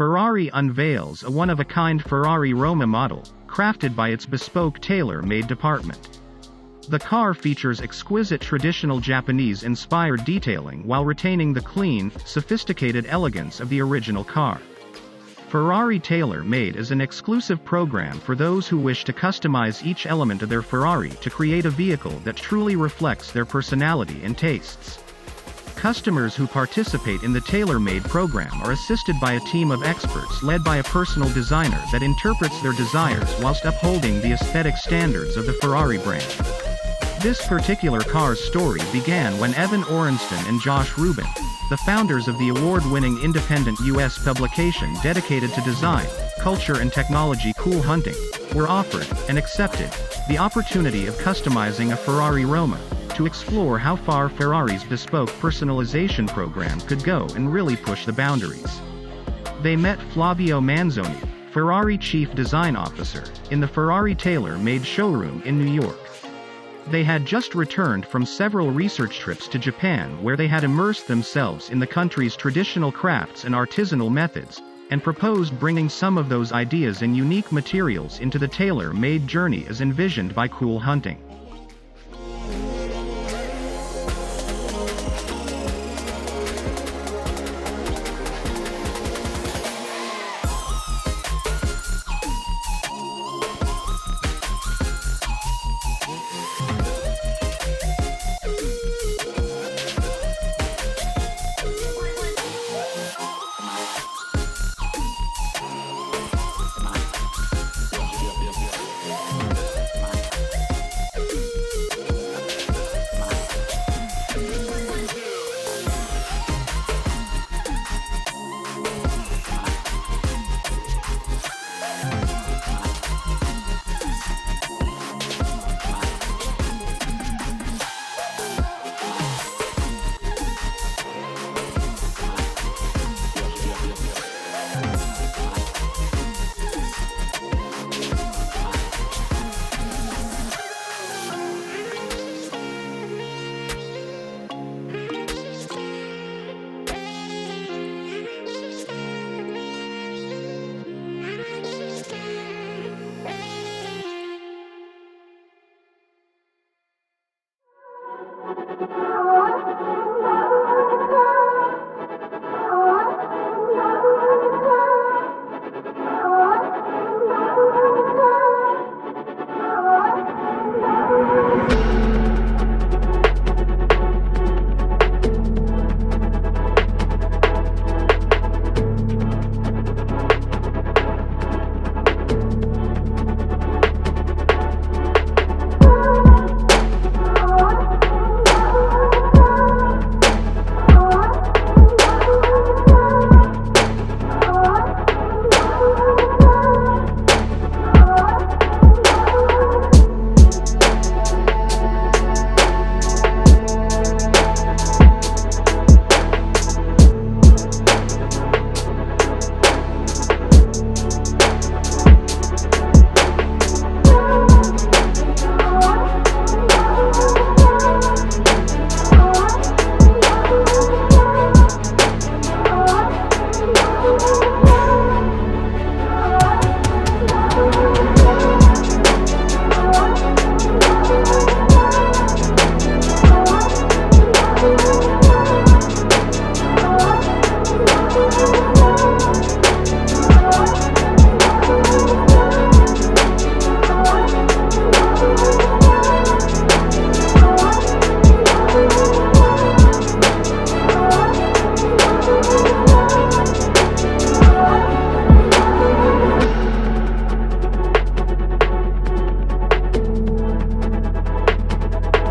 Ferrari unveils a one-of-a-kind Ferrari Roma model, crafted by its bespoke tailor-made department. The car features exquisite traditional Japanese-inspired detailing while retaining the clean, sophisticated elegance of the original car. Ferrari Tailor Made is an exclusive program for those who wish to customize each element of their Ferrari to create a vehicle that truly reflects their personality and tastes. Customers who participate in the Tailor Made program are assisted by a team of experts led by a personal designer that interprets their desires whilst upholding the aesthetic standards of the Ferrari brand. This particular car's story began when Orensten and Josh Rubin, the founders of the award-winning independent U.S. publication dedicated to design, culture and technology Cool Hunting, were offered, and accepted, the opportunity of customizing a Ferrari Roma, to explore how far Ferrari's bespoke personalisation program could go and really push the boundaries. They met Flavio Manzoni, Ferrari Chief Design Officer, in the Ferrari Tailor Made showroom in New York. They had just returned from several research trips to Japan where they had immersed themselves in the country's traditional crafts and artisanal methods, and proposed bringing some of those ideas and unique materials into the tailor-made journey as envisioned by Cool Hunting.